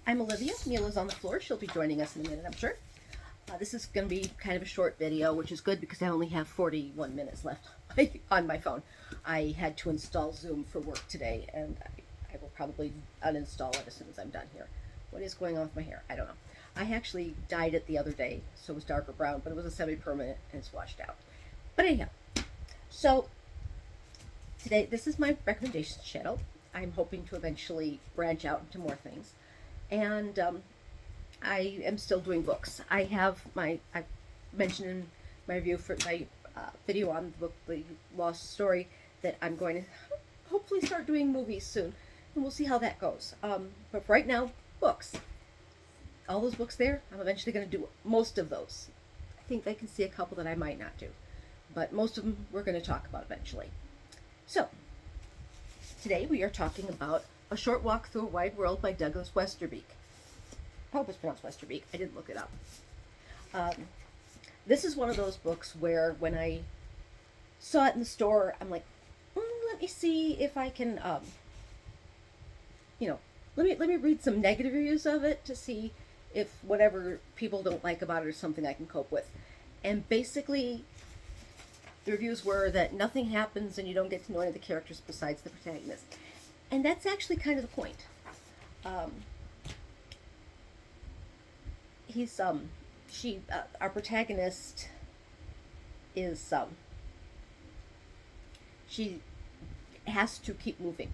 I'm Olivia. Mila's on the floor. She'll be joining us in a minute, I'm sure. This is going to be kind of a short video, which is good because I only have 41 minutes left on my phone. I had to install Zoom for work today, and I will probably uninstall it as soon as I'm done here. What is going on with my hair? I don't know. I actually dyed it the other day, so it was darker brown, but it was a semi-permanent and it's washed out. But anyhow, so today, this is my recommendations channel. I'm hoping to eventually branch out into more things. And I am still doing books. I mentioned in my review for my video on the book, The Lost Story, that I'm going to hopefully start doing movies soon. And we'll see how that goes. But for right now, books. All those books there, I'm eventually going to do most of those. I think I can see a couple that I might not do. But most of them we're going to talk about eventually. So, today we are talking about A Short Walk Through a Wide World by Douglas Westerbeke. I hope it's pronounced Westerbeke. I didn't look it up. This is one of those books where when I saw it in the store, I'm like, let me see if I can, let me read some negative reviews of it to see if whatever people don't like about it is something I can cope with. And basically, the reviews were that nothing happens and you don't get to know any of the characters besides the protagonist. And that's actually kind of the point. Our protagonist is, she has to keep moving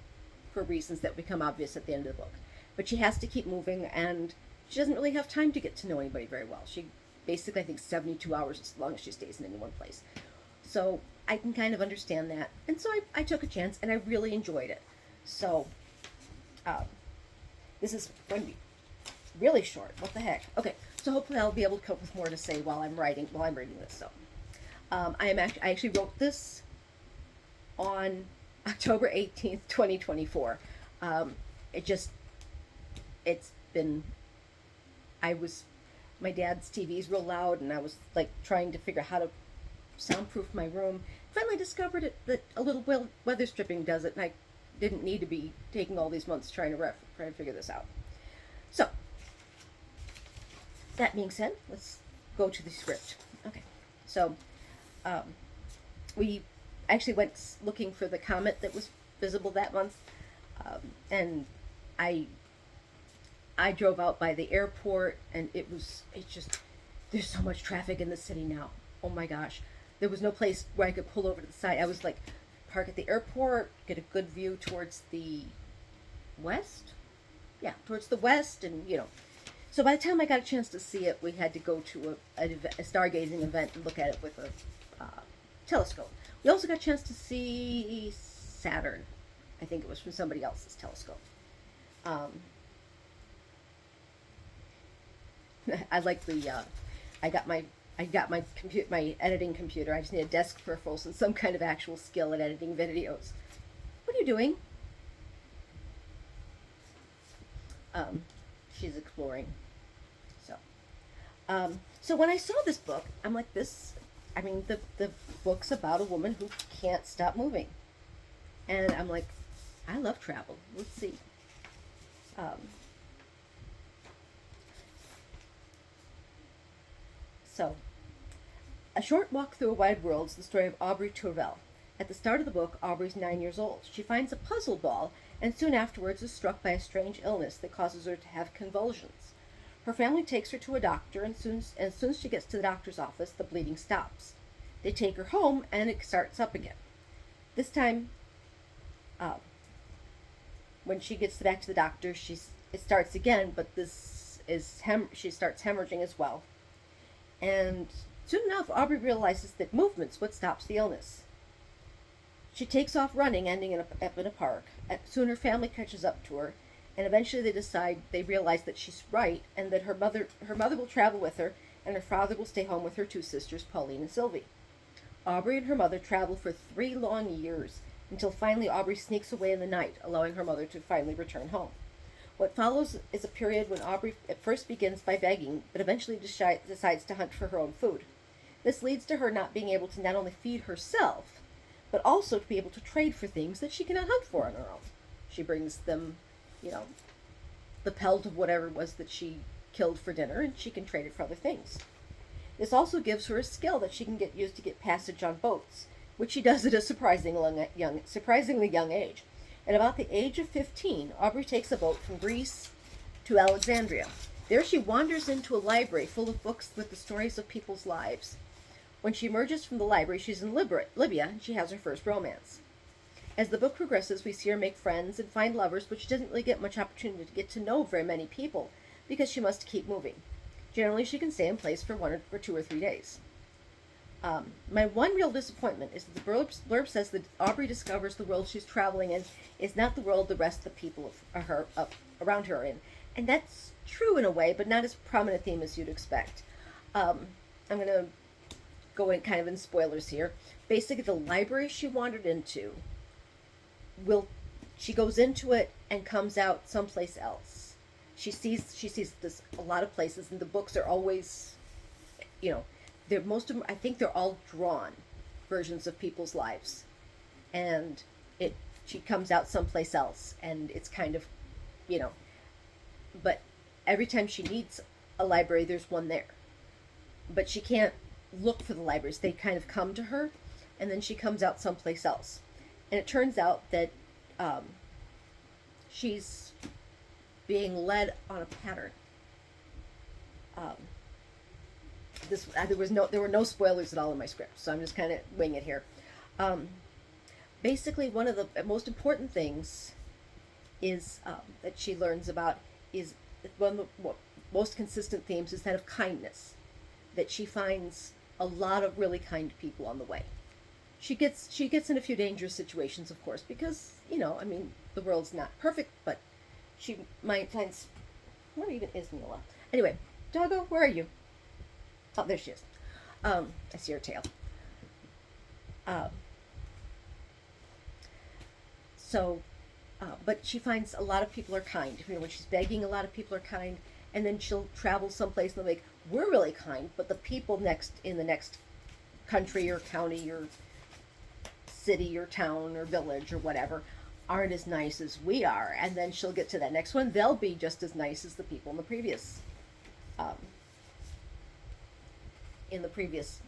for reasons that become obvious at the end of the book. But she has to keep moving, and she doesn't really have time to get to know anybody very well. She basically, I think, 72 hours as long as she stays in any one place. So I can kind of understand that. And so I took a chance, and I really enjoyed it. So this is going to be really short. What the heck? Okay, so hopefully I'll be able to come up with more to say while I'm reading this. So I actually wrote this on October 18th, 2024. My dad's TV is real loud, and I was like trying to figure out how to soundproof my room. Finally discovered that a little weather stripping does it, and I didn't need to be taking all these months trying to figure this out. So, that being said, let's go to the script. Okay, so we actually went looking for the comet that was visible that month, and I drove out by the airport, and there's so much traffic in the city now. Oh my gosh. There was no place where I could pull over to the side. I was like, park at the airport, get a good view towards the west. Yeah, towards the west, and So by the time I got a chance to see it, we had to go to a stargazing event and look at it with a telescope. We also got a chance to see Saturn. I think it was from somebody else's telescope. I like I got my editing computer. I just need a desk peripherals and some kind of actual skill at editing videos. What are you doing? She's exploring. So when I saw this book, I'm like, the book's about a woman who can't stop moving. And I'm like, I love travel. Let's see. So, A Short Walk Through a Wide World is the story of Aubrey Tourvel. At the start of the book, Aubrey's 9 years old. She finds a puzzle doll, and soon afterwards is struck by a strange illness that causes her to have convulsions. Her family takes her to a doctor, and soon as she gets to the doctor's office, the bleeding stops. They take her home, and it starts up again. This time, when she gets back to the doctor, it starts again, but she starts hemorrhaging as well. And soon enough, Aubrey realizes that movement's what stops the illness. She takes off running, ending up in a park. Soon her family catches up to her, and eventually they realize that she's right, and that her mother will travel with her, and her father will stay home with her two sisters, Pauline and Sylvie. Aubrey and her mother travel for 3 long years, until finally Aubrey sneaks away in the night, allowing her mother to finally return home. What follows is a period when Aubrey at first begins by begging, but eventually decides to hunt for her own food. This leads to her not being able to not only feed herself, but also to be able to trade for things that she cannot hunt for on her own. She brings them, the pelt of whatever it was that she killed for dinner, and she can trade it for other things. This also gives her a skill that she can get used to get passage on boats, which she does at a surprisingly young age. At about the age of 15, Aubrey takes a boat from Greece to Alexandria. There she wanders into a library full of books with the stories of people's lives. When she emerges from the library, she's in Libya, and she has her first romance. As the book progresses, we see her make friends and find lovers, but she doesn't really get much opportunity to get to know very many people because she must keep moving. Generally, she can stay in place for 2 or 3 days. My one real disappointment is that the blurb says that Aubrey discovers the world she's traveling in is not the world the rest of the people around her are in. And that's true in a way, but not as prominent a theme as you'd expect. I'm going to go in kind of in spoilers here. Basically, the library she wandered into, she goes into it and comes out someplace else. She sees this a lot of places, and the books are always, most of them, I think they're all drawn versions of people's lives, and she comes out someplace else, and it's kind of, but every time she needs a library, there's one there, but she can't look for the libraries. They kind of come to her, and then she comes out someplace else, and it turns out that she's being led on a pattern. There were no spoilers at all in my script, so I'm just kind of winging it here. Basically, one of the most important things is that she learns about is one of the most consistent themes is that of kindness. That she finds a lot of really kind people on the way. She gets in a few dangerous situations, of course, because the world's not perfect, but she might find. What even is Mila? Anyway, Doggo, where are you? Oh, there she is. I see her tail. But she finds a lot of people are kind. When she's begging, a lot of people are kind, and then she'll travel someplace and they'll be like, "We're really kind," but the people in the next country or county or city or town or village or whatever aren't as nice as we are. And then she'll get to that next one. They'll be just as nice as the people in the previous.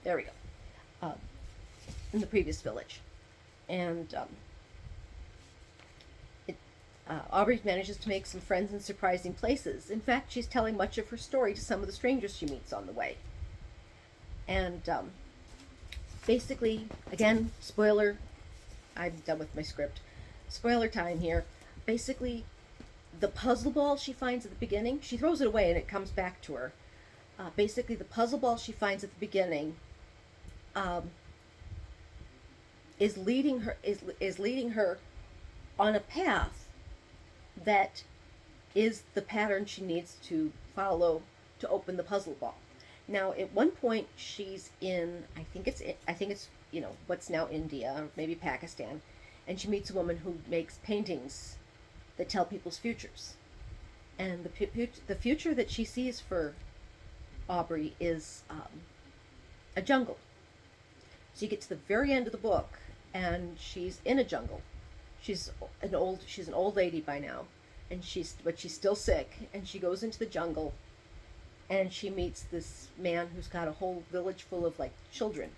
There we go. In the previous village, and Aubrey manages to make some friends in surprising places. In fact, she's telling much of her story to some of the strangers she meets on the way. And basically, again, spoiler, I'm done with my script. Spoiler time here. Basically, the puzzle ball she finds at the beginning, she throws it away and it comes back to her. Basically, the puzzle ball she finds at the beginning is leading her on a path that is the pattern she needs to follow to open the puzzle ball. Now, at one point, she's in, I think it's what's now India, or maybe Pakistan, and she meets a woman who makes paintings that tell people's futures. And the future that she sees for Aubrey is a jungle. So you get to the very end of the book, and she's in a jungle. She's an old lady by now, but she's still sick, and she goes into the jungle, and she meets this man who's got a whole village full of children.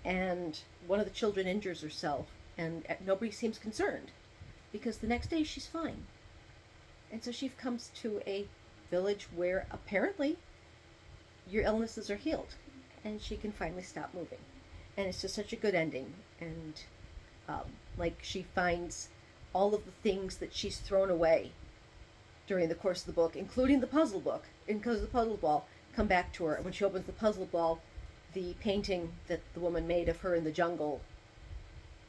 And one of the children injures herself, and nobody seems concerned, because the next day she's fine. And so she comes to a village where apparently your illnesses are healed, and she can finally stop moving. And it's just such a good ending. And she finds all of the things that she's thrown away during the course of the book, including the puzzle book, and because the puzzle ball, come back to her. And when she opens the puzzle ball, the painting that the woman made of her in the jungle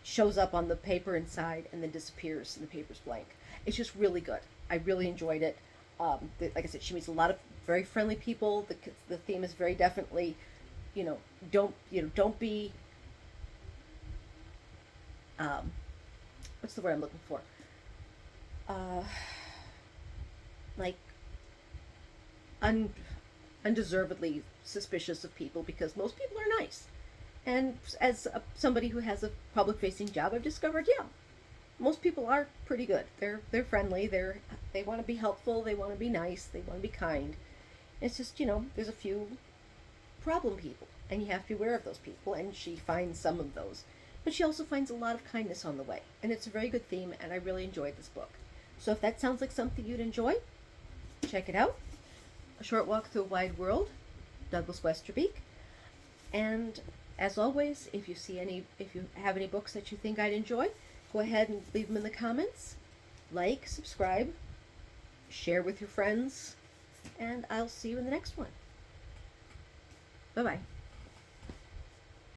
shows up on the paper inside and then disappears, and the paper's blank. It's just really good. I really enjoyed it. Like I said, she meets a lot of very friendly people. The theme is very definitely, don't be, what's the word I'm looking for? Undeservedly suspicious of people, because most people are nice. And as somebody who has a public-facing job, I've discovered, most people are pretty good. They're friendly. They're They want to be helpful, they want to be nice, they want to be kind. It's just, there's a few problem people, and you have to be aware of those people, and she finds some of those. But she also finds a lot of kindness on the way, and it's a very good theme, and I really enjoyed this book. So if that sounds like something you'd enjoy, check it out. A Short Walk Through a Wide World, Douglas Westerbeke. And as always, if you have any books that you think I'd enjoy, go ahead and leave them in the comments. Like, subscribe, share with your friends, and I'll see you in the next one. Bye-bye.